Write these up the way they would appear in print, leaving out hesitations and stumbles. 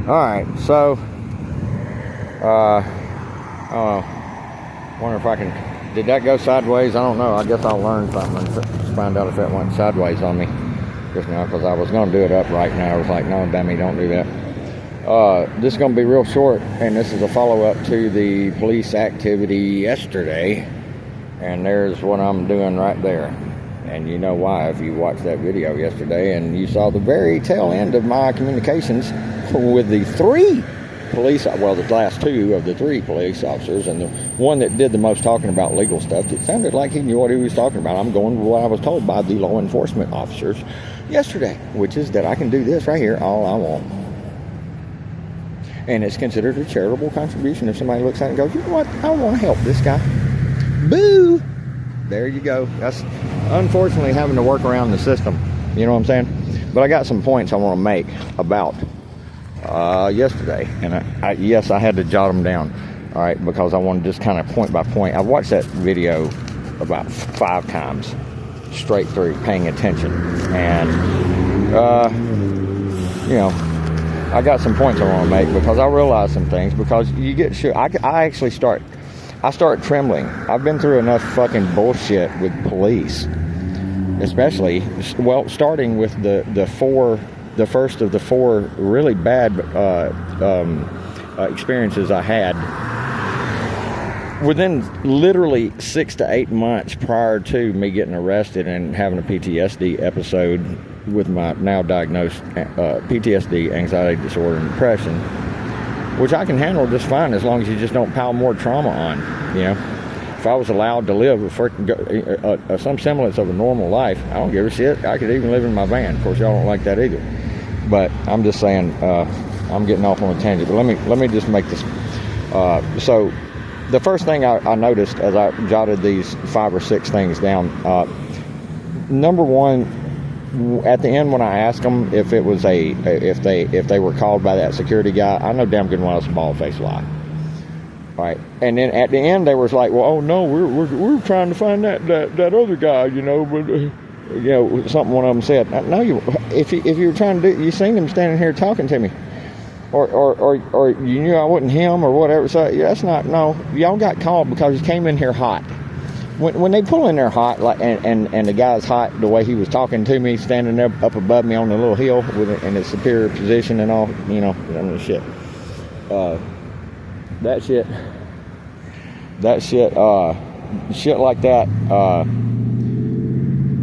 Alright, so, I don't know. Wonder if I can, did that go sideways? I don't know. I guess I'll learn something and find out if that went sideways on me just now, because I was going to do it upright, and I was like, no, Dammy, don't do that. This is going to be real short, and this is a follow-up to the police activity yesterday, and there's what I'm doing right there. And you know why if you watched that video yesterday, and you saw the very tail end of my communications with the three police, well, the last two of the three police officers, and the one that did the most talking about legal stuff. It sounded like he knew what he was talking about. I'm going with what I was told by the law enforcement officers yesterday, which is that I can do this right here all I want. And it's considered a charitable contribution if somebody looks at it and goes, you know what, I want to help this guy. Boo! There you go. That's unfortunately having to work around the system. You know what I'm saying? But I got some points I want to make about yesterday. And I had to jot them down. All right, because I want to just kind of point by point. I've watched that video about 5 times straight through, paying attention. And, you know, I got some points I want to make because I realized some things. Because you get sure, I actually start trembling. I've been through enough fucking bullshit with police, especially, well, starting with the first of the 4 really bad experiences I had within literally 6 to 8 months prior to me getting arrested and having a PTSD episode with my now diagnosed PTSD, anxiety disorder, and depression, which I can handle just fine as long as you just don't pile more trauma on. You know, if I was allowed to live some semblance of a normal life, I don't give a shit. I could even live in my van. Of course, y'all don't like that either. But I'm just saying, I'm getting off on a tangent. But let me just make this. So the first thing I noticed as I jotted these 5 or 6 things down, number one, at the end when I asked them if it was if they were called by that security guy, I know damn good well it's a bald-faced lie. All right, and then at the end they was like, well, oh no, we're trying to find that other guy, you know, but you know, something one of them said. No, if you were trying to do, you seen him standing here talking to me, or you knew I wasn't him or whatever. So yeah, that's not, no, y'all got called because you came in here hot. When they pull in there hot, like, and the guy's hot, the way he was talking to me, standing there up above me on the little hill in his superior position and all, you know, I mean, shit. Shit like that,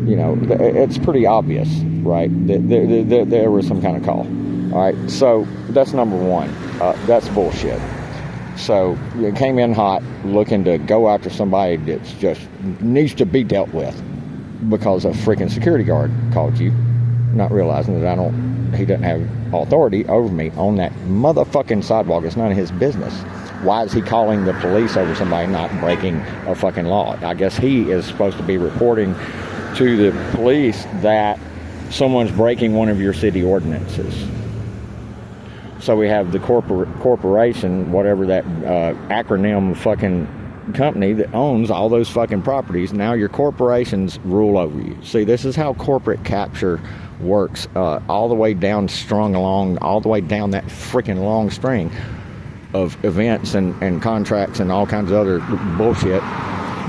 you know, it's pretty obvious, right? There was some kind of call. All right, so that's number one. That's bullshit. So you came in hot looking to go after somebody that's just needs to be dealt with because a freaking security guard called you, not realizing that he doesn't have authority over me on that motherfucking sidewalk. It's none of his business. Why is he calling the police over somebody not breaking a fucking law? I guess he is supposed to be reporting to the police that someone's breaking one of your city ordinances. So we have the corporation, whatever that acronym fucking company that owns all those fucking properties. Now your corporations rule over you. See, this is how corporate capture works, all the way down, strung along, all the way down that freaking long string of events and contracts and all kinds of other bullshit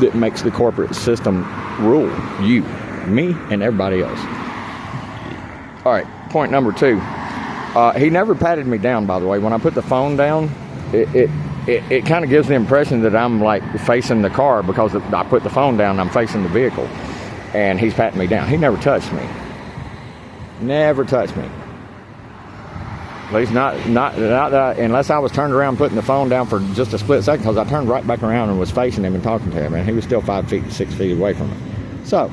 that makes the corporate system rule you, me, and everybody else. All right, point number 2. He never patted me down, by the way. When I put the phone down, it kind of gives the impression that I'm like facing the car because I put the phone down and I'm facing the vehicle, and he's patting me down. He never touched me. Never touched me. At least not unless I was turned around putting the phone down for just a split second, because I turned right back around and was facing him and talking to him, and he was still 5 feet, 6 feet away from me. So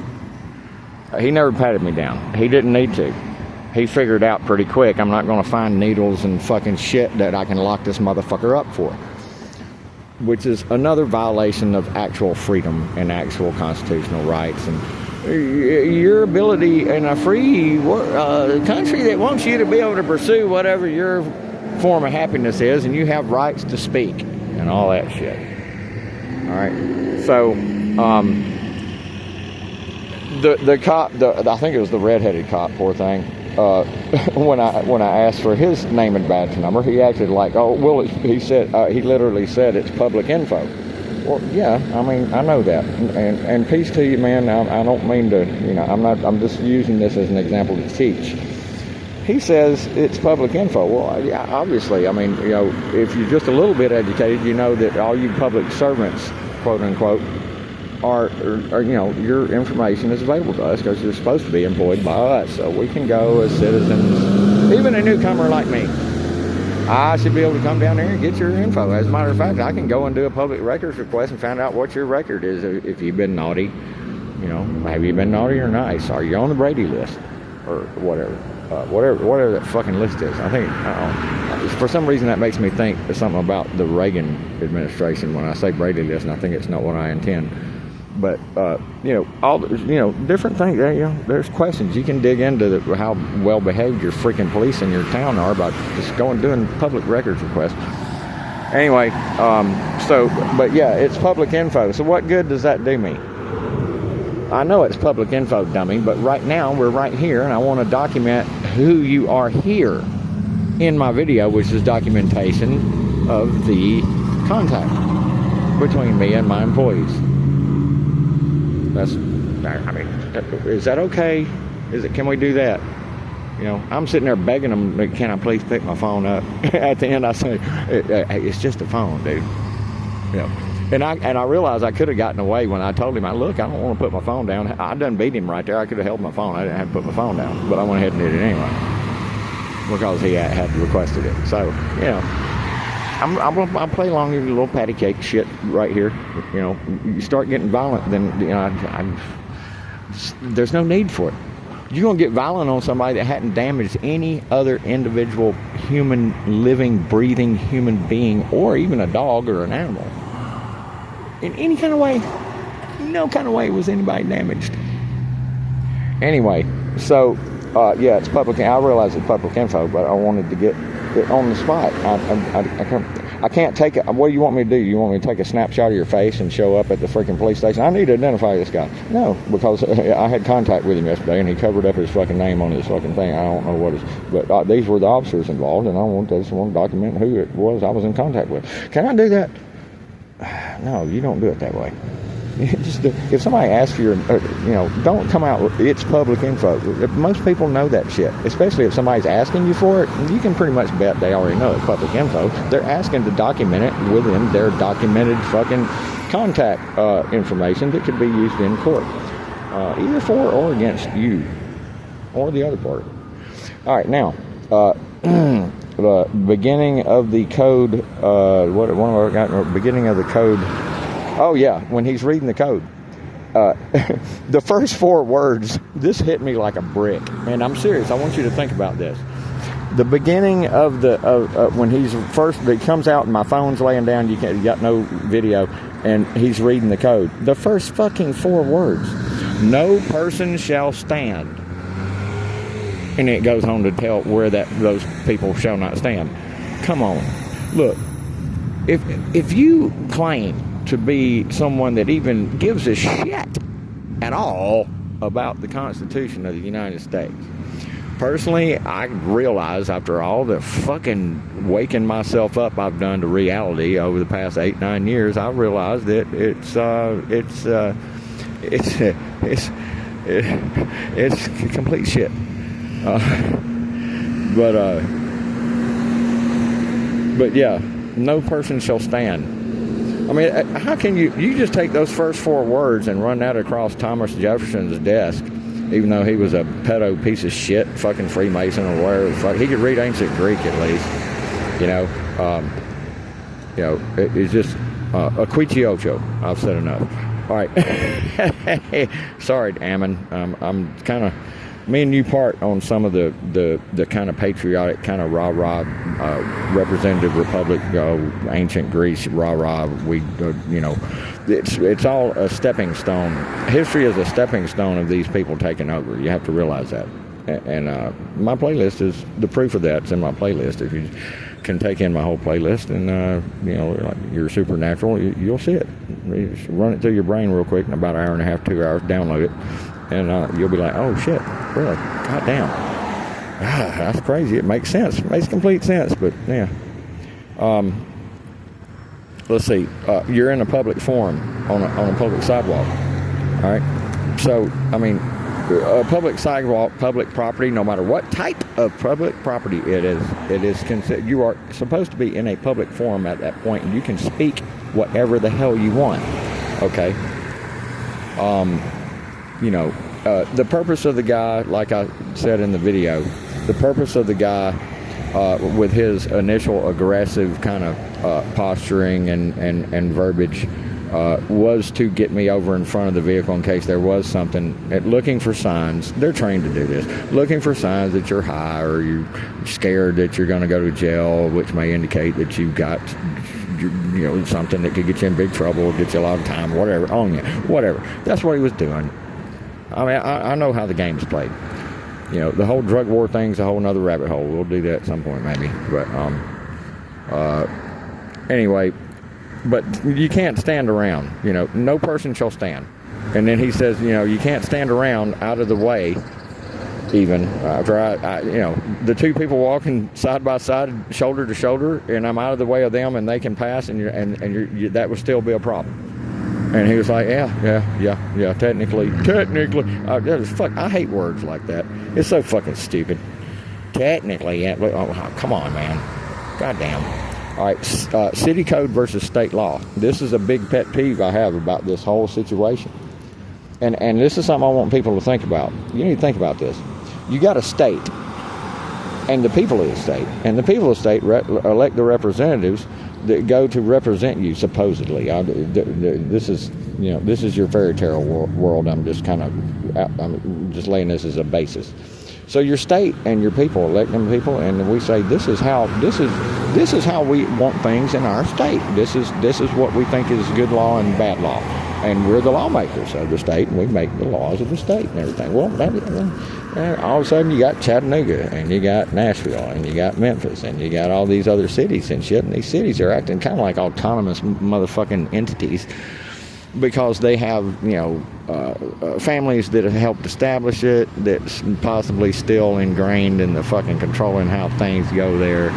he never patted me down. He didn't need to. He figured out pretty quick, I'm not going to find needles and fucking shit that I can lock this motherfucker up for. Which is another violation of actual freedom and actual constitutional rights. And your ability in a free country that wants you to be able to pursue whatever your form of happiness is, and you have rights to speak and all that shit. All right. So, the cop, I think it was the redheaded cop, poor thing. when I asked for his name and badge number, he acted like, oh, well, he said, he literally said it's public info. Well, yeah, I mean, I know that, and peace to you, man. I don't mean to, I'm just using this as an example to teach. He says it's public info. Well, yeah, obviously, I mean, if you're just a little bit educated, you know that all you public servants, quote unquote, are your information is available to us because you're supposed to be employed by us. So we can go as citizens, even a newcomer like me. I should be able to come down there and get your info. As a matter of fact, I can go and do a public records request and find out what your record is if you've been naughty. Have you been naughty or nice? Are you on the Brady list or whatever? Whatever that fucking list is. I think, for some reason that makes me think of something about the Reagan administration when I say Brady list, and I think it's not what I intend. But, all, different things, there's questions. You can dig into how well behaved your freaking police in your town are by just going doing public records requests. Anyway, but yeah, it's public info. So what good does that do me? I know it's public info, dummy, but right now we're right here, and I want to document who you are here in my video, which is documentation of the contact between me and my employees. Is that okay? Can we do that? I'm sitting there begging them, can I please pick my phone up? At the end, I say, hey, it's just a phone, dude. And I realized I could have gotten away when I told him, look, I don't want to put my phone down. I done beat him right there. I could have held my phone. I didn't have to put my phone down. But I went ahead and did it anyway because he had requested it. So, I'll play along with your little patty cake shit right here. You start getting violent, then, there's no need for it. You're going to get violent on somebody that hadn't damaged any other individual human, living, breathing human being, or even a dog or an animal. In any kind of way, no kind of way was anybody damaged. Anyway, so, it's public. I realize it's public info, but I wanted to get it on the spot. I can't take it. What do you want me to do? You want me to take a snapshot of your face and show up at the freaking police station? I need to identify this guy. No, because I had contact with him yesterday, and he covered up his fucking name on his fucking thing. I don't know what it is. But these were the officers involved, and I just want to document who it was I was in contact with. Can I do that? No, you don't do it that way. If somebody asks for your, don't come out, it's public info. Most people know that shit, especially if somebody's asking you for it. You can pretty much bet they already know it's public info. They're asking to document it within their documented fucking contact information that could be used in court, either for or against you or the other party. All right, now, the beginning of the code, beginning of the code. Oh, yeah, when he's reading the code. The first 4 words, this hit me like a brick. And I'm serious. I want you to think about this. The beginning of when he comes out and my phone's laying down, you got no video, and he's reading the code. The first fucking 4 words. No person shall stand. And it goes on to tell where those people shall not stand. Come on. Look, if you claim to be someone that even gives a shit at all about the Constitution of the United States. Personally, I realize after all the fucking waking myself up I've done to reality over the past 8-9 years, I realize that it's complete shit. But yeah, no person shall stand. I mean, how can you just take those first 4 words and run that across Thomas Jefferson's desk, even though he was a pedo piece of shit, fucking Freemason or whatever the fuck. He could read ancient Greek at least, it's just acquitiocho. I've said enough. All right. Sorry, Ammon. I'm kind of... Me and you part on some of the kind of patriotic, kind of rah-rah, representative republic, ancient Greece, rah-rah, it's all a stepping stone. History is a stepping stone of these people taking over. You have to realize that. And my playlist is the proof of that. It's in my playlist. If you can take in my whole playlist and, like you're supernatural, you'll see it. You just run it through your brain real quick in about an hour and a half, 2 hours, download it. And you'll be like, oh, shit, really? God damn. That's crazy. It makes sense. It makes complete sense. But yeah. Let's see. You're in a public forum on a public sidewalk. All right. So I mean, a public sidewalk, public property, no matter what type of public property it is considered. You are supposed to be in a public forum at that point, and you can speak whatever the hell you want. Okay. You know, the purpose of the guy, like I said in the video, the purpose of the guy with his initial aggressive kind of posturing and verbiage was to get me over in front of the vehicle in case there was something, looking for signs. They're trained to do this, looking for signs that you're high or you're scared that you're going to go to jail, which may indicate that you've got, you know, something that could get you in big trouble, get you a lot of time, whatever, on you, whatever. That's what he was doing. I mean, I know how the game's played. You know, the whole drug war thing's a whole nother rabbit hole. We'll do that at some point, maybe. But anyway, but you can't stand around. You know, no person shall stand. And then he says, you know, you can't stand around out of the way. Even after you know, the two people walking side by side, shoulder to shoulder, and I'm out of the way of them, and they can pass, and that would still be a problem. And he was like, yeah, technically. Fuck, I hate words like that. It's so fucking stupid. Technically, yeah. Oh, come on, man. Goddamn. All right, city code versus state law. This is a big pet peeve I have about this whole situation. And this is something I want people to think about. You need to think about this. You got a state, and the people of the state. And the people of the state elect the representatives that go to represent you, supposedly. This is your fairy tale world. I'm just laying this as a basis. So your state and your people elect them people, and we say this is how we want things in our state. This is what we think is good law and bad law, and we're the lawmakers of the state, and we make the laws of the state and everything. Well, all of a sudden you got Chattanooga, and you got Nashville, and you got Memphis, and you got all these other cities and shit, and these cities are acting kind of like autonomous motherfucking entities because they have, you know, families that have helped establish it, that's possibly still ingrained in the fucking controlling how things go there.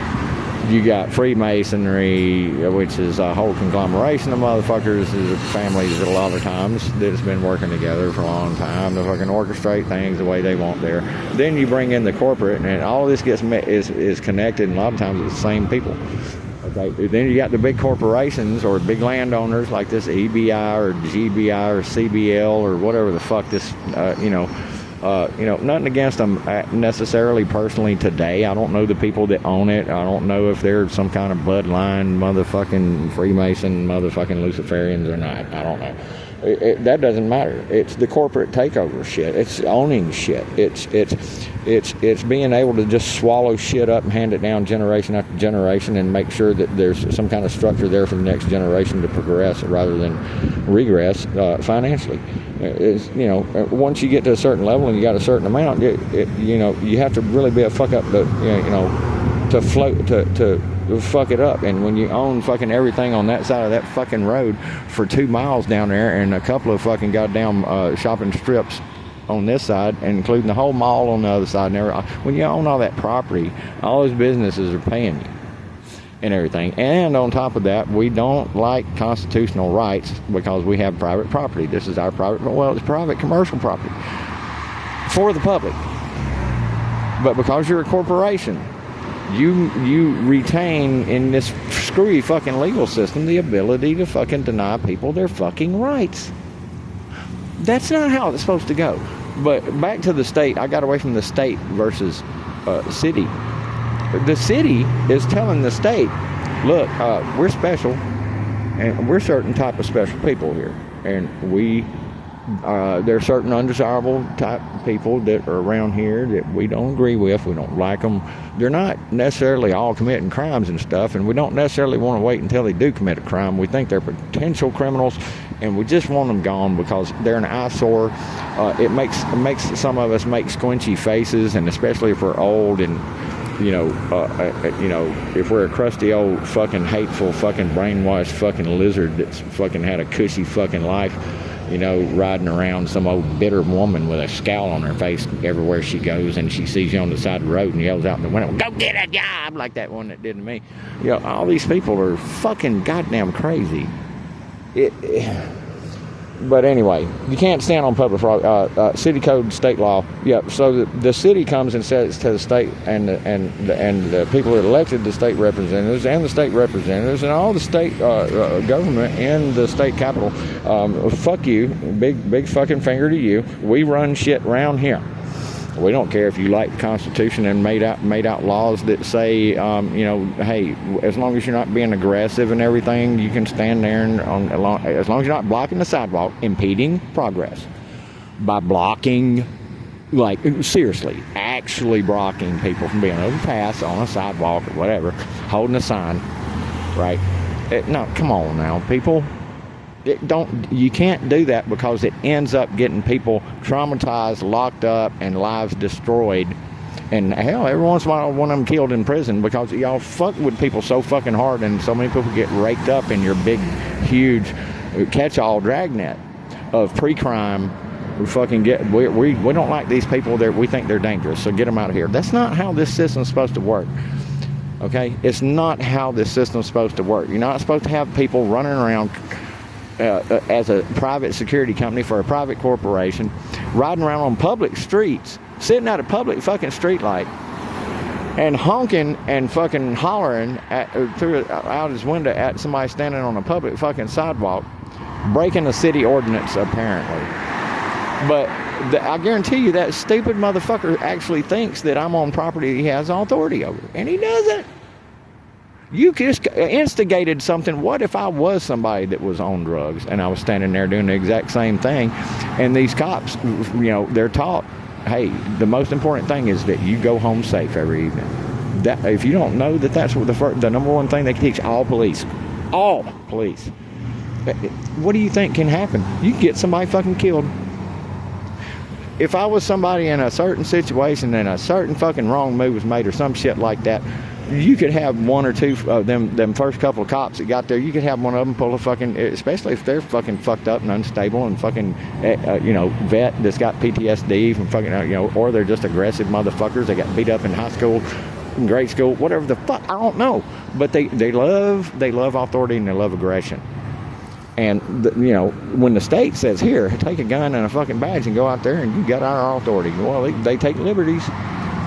You got Freemasonry, which is a whole conglomeration of motherfuckers, families a lot of times that has been working together for a long time to fucking orchestrate things the way they want there. Then you bring in the corporate, and all of this is connected, and a lot of times it's the same people. Okay. Then you got the big corporations or big landowners like this EBI or GBI or CBL or whatever the fuck this, nothing against them necessarily personally today. I don't know the people that own it. I don't know if they're some kind of bloodline motherfucking Freemason motherfucking Luciferians or not. I don't know. That doesn't matter. It's the corporate takeover shit. It's owning shit. It's being able to just swallow shit up and hand it down generation after generation and make sure that there's some kind of structure there for the next generation to progress rather than regress financially. It's, you know, once you get to a certain level and you got a certain amount, you have to really be a fuck up to float to fuck it up. And when you own fucking everything on that side of that fucking road for 2 miles down there and a couple of fucking goddamn shopping strips on this side, including the whole mall on the other side, and when you own all that property, all those businesses are paying you and everything. And on top of that, we don't like constitutional rights because we have private property. This is our it's private commercial property for the public. But because you're a corporation, you retain in this screwy fucking legal system the ability to fucking deny people their fucking rights. That's not how it's supposed to go. But back to the state, I got away from the state versus city. The city is telling the state, look, we're special, and we're certain type of special people here, and there are certain undesirable type of people that are around here that we don't agree with. We don't like them. They're not necessarily all committing crimes and stuff, and we don't necessarily want to wait until they do commit a crime. We think they're potential criminals, and we just want them gone because they're an eyesore. It makes some of us make squinchy faces, and especially if we're old and if we're a crusty old fucking hateful fucking brainwashed fucking lizard that's fucking had a cushy fucking life. you know, riding around, some old bitter woman with a scowl on her face everywhere she goes, and she sees you on the side of the road and yells out the window, "Go get a job," like that one that did to me. You know, all these people are fucking goddamn crazy. But anyway, you can't stand on public city code, state law. Yeah, so the city comes and says to the state and the people that elected the state representatives and the state representatives and all the state government in the state capital, fuck you, big fucking finger to you. We run shit around here. We don't care if you like the Constitution and made out laws that say, you know, hey, as long as you're not being aggressive and everything, you can stand there and as long as you're not blocking the sidewalk, impeding progress by blocking, like seriously, actually blocking people from being able to pass on a sidewalk or whatever, holding a sign, right? No, come on now, people. You can't do that, because it ends up getting people traumatized, locked up, and lives destroyed. And hell, every once in a while, one of them killed in prison, because y'all fuck with people so fucking hard, and so many people get raked up in your big, huge catch-all dragnet of pre-crime. We don't like these people. We think they're dangerous, so get them out of here. That's not how this system's supposed to work. Okay, it's not how this system's supposed to work. You're not supposed to have people running around as a private security company for a private corporation, riding around on public streets, sitting at a public fucking street light, and honking and fucking hollering out his window at somebody standing on a public fucking sidewalk, breaking a city ordinance apparently. But I guarantee you that stupid motherfucker actually thinks that I'm on property he has authority over, and he doesn't. You just instigated something. What if I was somebody that was on drugs and I was standing there doing the exact same thing, and these cops, you know, they're taught, hey, the most important thing is that you go home safe every evening. That, if you don't know that that's what the number one thing they teach all police. What do you think can happen? You can get somebody fucking killed. If I was somebody in a certain situation and a certain fucking wrong move was made or some shit like that, you could have one or two of them first couple of cops that got there, you could have one of them pull a fucking, especially if they're fucking fucked up and unstable and fucking, you know, vet that's got PTSD from fucking, you know, or they're just aggressive motherfuckers. They got beat up in high school, in grade school, whatever the fuck, I don't know. But they love authority and they love aggression. And, you know, when the state says, here, take a gun and a fucking badge and go out there and you got our authority, well, they take liberties.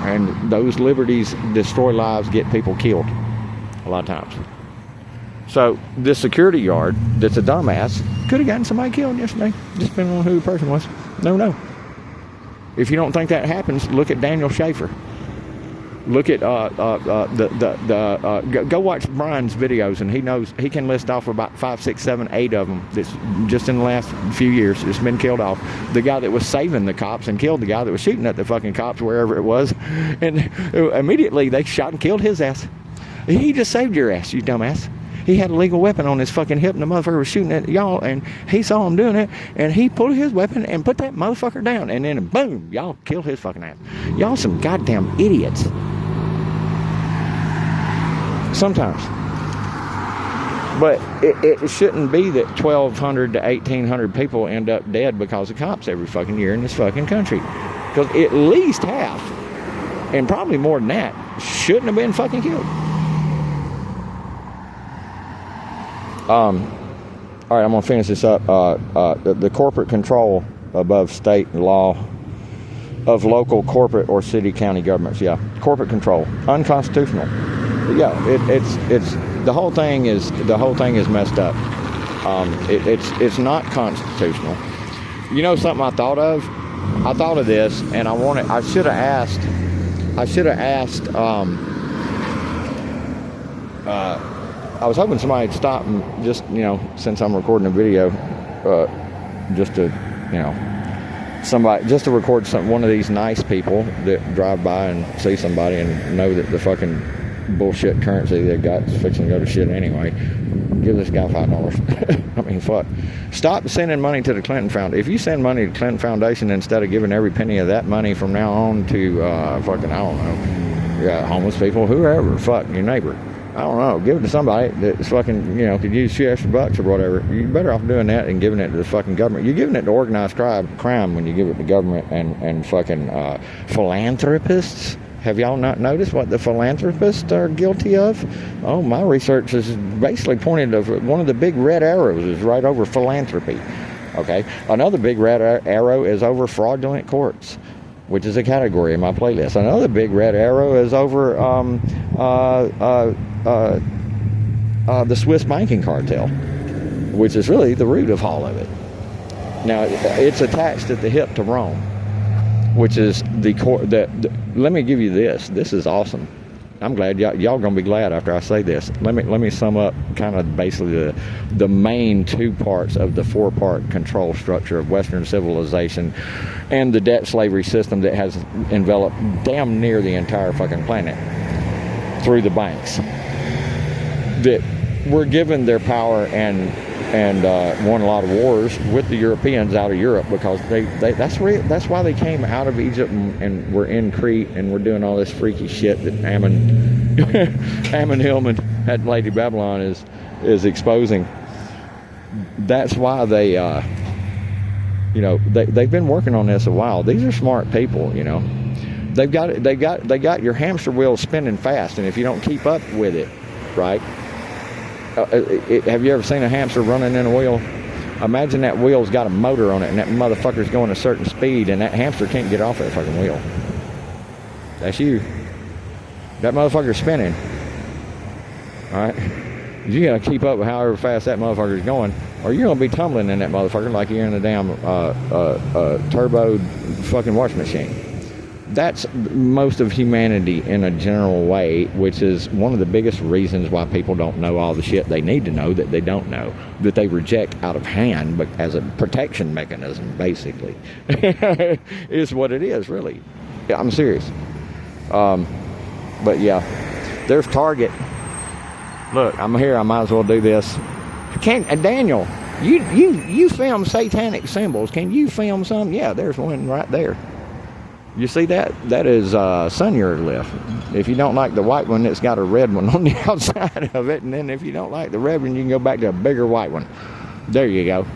And those liberties destroy lives, get people killed a lot of times. So this security guard that's a dumbass could have gotten somebody killed yesterday, just depending on who the person was. No. If you don't think that happens, look at Daniel Schaefer. Look at go watch Brian's videos, and he can list off about 5, 6, 7, 8 of them that's just in the last few years it's been killed off. The guy that was saving the cops and killed the guy that was shooting at the fucking cops wherever it was, and immediately they shot and killed his ass. He just saved your ass, you dumbass. He had a legal weapon on his fucking hip, and the motherfucker was shooting at y'all, and he saw him doing it, and he pulled his weapon and put that motherfucker down, and then boom, y'all killed his fucking ass. Y'all some goddamn idiots. Sometimes. But it shouldn't be that 1,200 to 1,800 people end up dead because of cops every fucking year in this fucking country. Because at least half, and probably more than that, shouldn't have been fucking killed. All right, I'm going to finish this up. The corporate control above state law of local, corporate, or city, county governments. Yeah, corporate control. Unconstitutional. Yeah, it's the whole thing is messed up. It's not constitutional. You know something I thought of? I thought of this, and I should have asked. I was hoping somebody would stop and just, you know, since I'm recording a video, just to, you know, somebody just to record one of these nice people that drive by and see somebody and know that the fucking bullshit currency they got is fixing to go to shit anyway. Give this guy $5. I mean, fuck. Stop sending money to the Clinton Foundation. If you send money to the Clinton Foundation instead of giving every penny of that money from now on to fucking, I don't know, homeless people, whoever, fuck, your neighbor. I don't know, give it to somebody that's fucking, could use a few extra bucks or whatever. You're better off doing that than giving it to the fucking government. You're giving it to organized crime when you give it to government and fucking philanthropists. Have y'all not noticed what the philanthropists are guilty of? Oh, my research has basically pointed to one of the big red arrows is right over philanthropy. Okay, another big red arrow is over fraudulent courts, which is a category in my playlist. Another big red arrow is over the Swiss banking cartel, which is really the root of all of it. Now, it's attached at the hip to Rome, which is the core. Let me give you this. This is awesome. I'm glad y'all gonna be glad after I say this. Let me sum up kind of basically the main two parts of the four-part control structure of Western civilization and the debt slavery system that has enveloped damn near the entire fucking planet through the banks that were given their power and won a lot of wars with the Europeans out of Europe, because that's why they came out of Egypt and were in Crete and were doing all this freaky shit that Ammon Hillman at Lady Babylon is exposing. That's why they've been working on this a while. These are smart people, They got your hamster wheel spinning fast, and if you don't keep up with it, right? Have you ever seen a hamster running in a wheel? Imagine that wheel's got a motor on it, and that motherfucker's going a certain speed, and that hamster can't get off that fucking wheel. That's you. That motherfucker's spinning. All right? You gotta keep up with however fast that motherfucker's going, or you're gonna be tumbling in that motherfucker like you're in a damn turbo fucking washing machine. That's most of humanity in a general way, which is one of the biggest reasons why people don't know all the shit they need to know that they don't know, that they reject out of hand, but as a protection mechanism, basically, is what it is, really. Yeah, I'm serious. But yeah, there's Target. Look, I'm here. I might as well do this. Daniel, you film satanic symbols. Can you film some? Yeah, there's one right there. You see that? That is sun urolith. If you don't like the white one, it's got a red one on the outside of it. And then if you don't like the red one, you can go back to a bigger white one. There you go.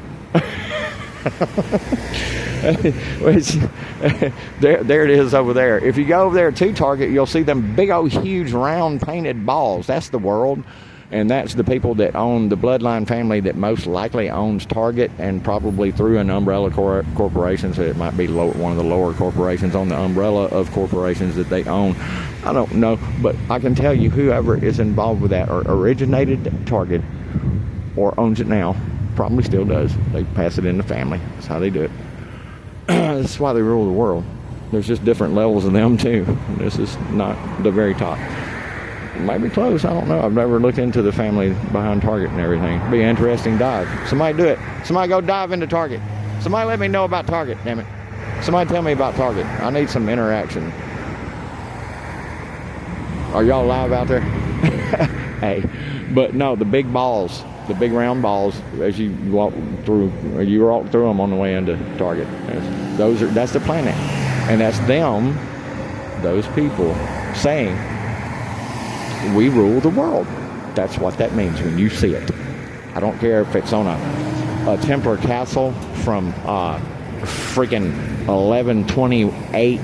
There it is over there. If you go over there to Target, you'll see them big old huge round painted balls. That's the world. And that's the people that own the Bloodline family that most likely owns Target, and probably through an umbrella corporation. So it might be one of the lower corporations on the umbrella of corporations that they own. I don't know, but I can tell you whoever is involved with that or originated Target or owns it now probably still does. They pass it in the family. That's how they do it. That's why they rule the world. There's just different levels of them too. This is not the very top. Might be close. I don't know. I've never looked into the family behind Target and everything. Be an interesting dive. Somebody do it. Somebody go dive into Target. Somebody let me know about Target, damn it. Somebody tell me about Target. I need some interaction. Are y'all live out there? Hey, but no, the big balls, the big round balls, as you walk through them on the way into Target. That's the planet, and that's them, those people saying, we rule the world. That's what that means when you see it. I don't care if it's on a Templar castle from freaking 1128,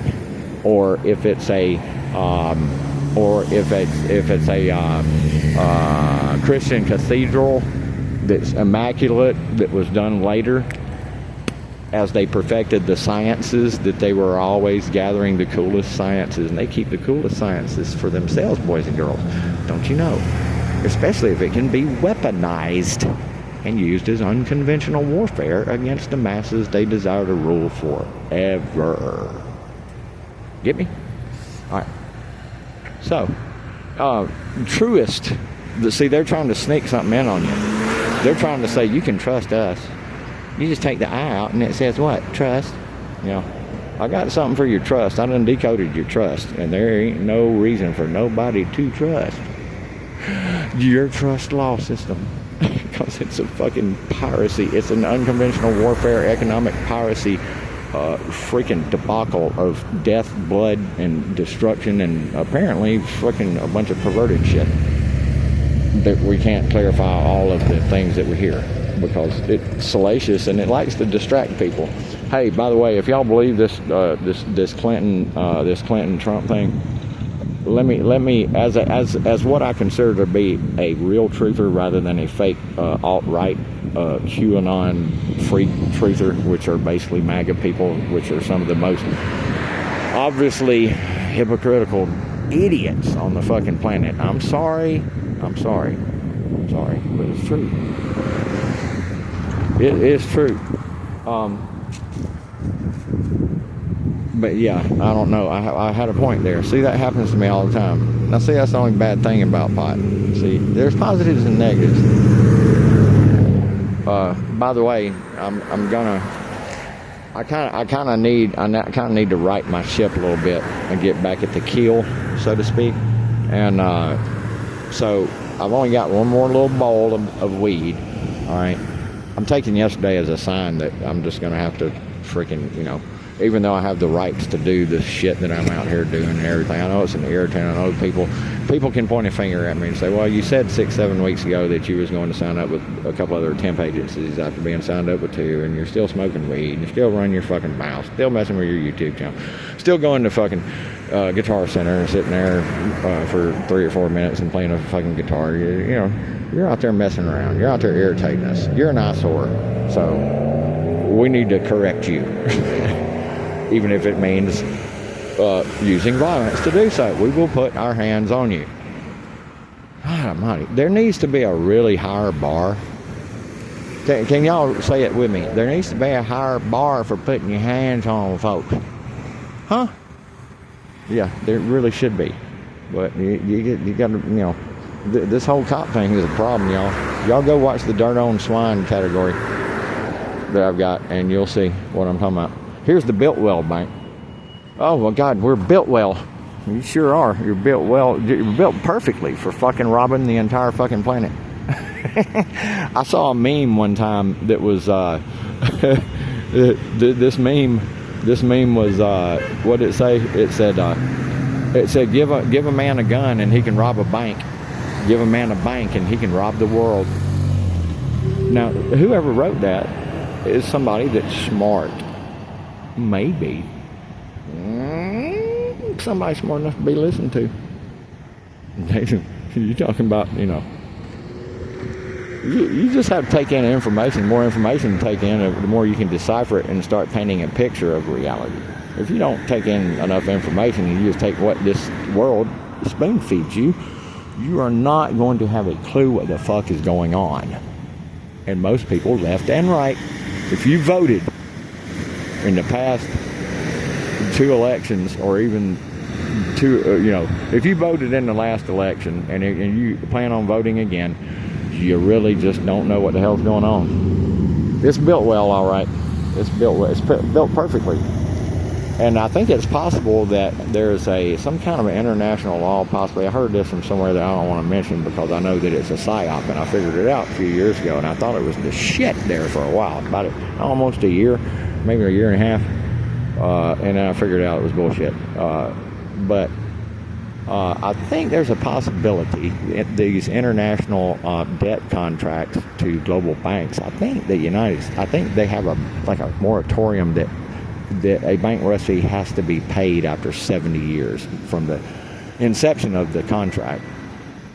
or if it's a Christian cathedral that's immaculate that was done later as they perfected the sciences, that they were always gathering the coolest sciences, and they keep the coolest sciences for themselves, boys and girls. Don't you know? Especially if it can be weaponized and used as unconventional warfare against the masses they desire to rule forever. Get me? All right. So, truest, see, they're trying to sneak something in on you. They're trying to say, you can trust us. You just take the I out and it says what? Trust. I got something for your trust. I done decoded your trust, and there ain't no reason for nobody to trust your trust law system, because it's a fucking piracy. It's an unconventional warfare, economic piracy, freaking debacle of death, blood, and destruction, and apparently fucking a bunch of perverted shit. that we can't clarify all of the things that we hear because it's salacious and it likes to distract people. Hey, by the way, if y'all believe this Clinton Trump thing, let me as what I consider to be a real truther rather than a fake alt-right QAnon freak truther, which are basically MAGA people, which are some of the most obviously hypocritical idiots on the fucking planet. I'm sorry, but it's true. It is true. But yeah, I don't know. I had a point there. See, that happens to me all the time. Now, see, that's the only bad thing about pot. See, there's positives and negatives. By the way, I kind of need to right my ship a little bit and get back at the keel, so to speak. And so I've only got one more little bowl of weed. All right, I'm taking yesterday as a sign that I'm just gonna have to freaking, even though I have the rights to do the shit that I'm out here doing and everything. I know it's an irritant. I know people can point a finger at me and say, well, you said 6-7 weeks ago that you was going to sign up with a couple other temp agencies after being signed up with 2, and you're still smoking weed, and you're still running your fucking mouth, still messing with your YouTube channel, still going to fucking Guitar Center and sitting there for 3 or 4 minutes and playing a fucking guitar. You're out there messing around. You're out there irritating us. You're an eyesore. So we need to correct you. Even if it means using violence to do so. We will put our hands on you. God almighty. There needs to be a really higher bar. Can y'all say it with me? There needs to be a higher bar for putting your hands on folks. Huh? Yeah, there really should be. But you got to, this whole cop thing is a problem, y'all. Y'all go watch the Dirt on Swine category that I've got, and you'll see what I'm talking about. Here's the built well bank. Oh my God, we're built well. You sure are. You're built well. You're built perfectly for fucking robbing the entire fucking planet. I saw a meme one time that was this meme was what did it say? It said give a man a gun and he can rob a bank. Give a man a bank and he can rob the world. Now, whoever wrote that is somebody that's smart. Maybe. Somebody smart enough to be listened to. You're talking about, you just have to take in information. More information to take in, the more you can decipher it and start painting a picture of reality. If you don't take in enough information and you just take what this world spoon feeds you, you are not going to have a clue what the fuck is going on. And most people, left and right, if you voted in the past 2 elections, or even 2, if you voted in the last election and you plan on voting again, you really just don't know what the hell's going on. It's built well, all right. It's built well. It's built perfectly. And I think it's possible that there's some kind of an international law, possibly. I heard this from somewhere that I don't want to mention because I know that it's a psyop, and I figured it out a few years ago, and I thought it was the shit there for a while, about almost a year, maybe a year and a half, and then I figured out it was bullshit. But I think there's a possibility these international debt contracts to global banks. I think they have a moratorium that a bankruptcy has to be paid after 70 years from the inception of the contract,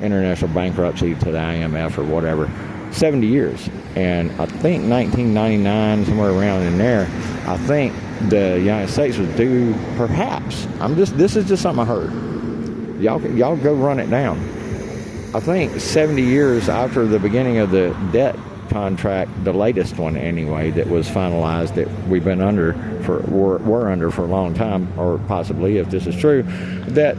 international bankruptcy to the IMF or whatever, 70 years. And I think 1999, somewhere around in there, I think the United States was due, perhaps, this is just something I heard. Y'all go run it down. I think 70 years after the beginning of the debt contract, the latest one anyway, that was finalized, that we've been under we're under for a long time, or possibly, if this is true, that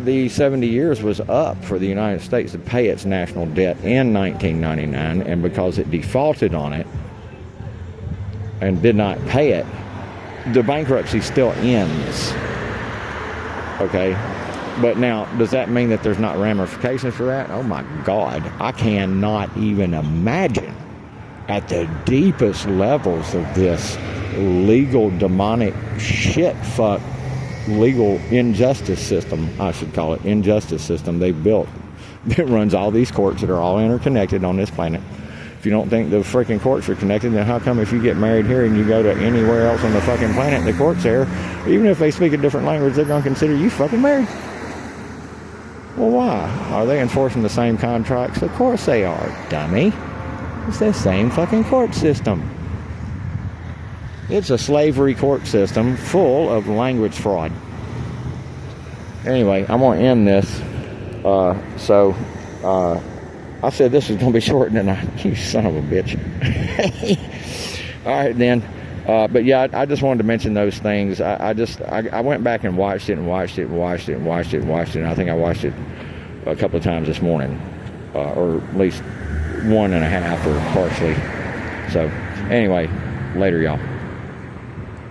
the 70 years was up for the United States to pay its national debt in 1999, and because it defaulted on it and did not pay it, the bankruptcy still ends. Okay? But now, does that mean that there's not ramifications for that? Oh my God, I cannot even imagine at the deepest levels of this legal demonic shit fuck legal injustice system, I should call it, injustice system they've built that runs all these courts that are all interconnected on this planet. If you don't think the freaking courts are connected, then how come if you get married here and you go to anywhere else on the fucking planet, the courts there, even if they speak a different language, they're going to consider you fucking married? Well, why? Are they enforcing the same contracts? Of course they are, dummy. It's the same fucking court system. It's a slavery court system full of language fraud. Anyway, I'm going to end this. I said this was going to be short, and then you son of a bitch. All right, then. But yeah, I just wanted to mention those things. I went back and watched it. And I think I watched it a couple of times this morning, or at least 1.5 or partially. So anyway, later, y'all.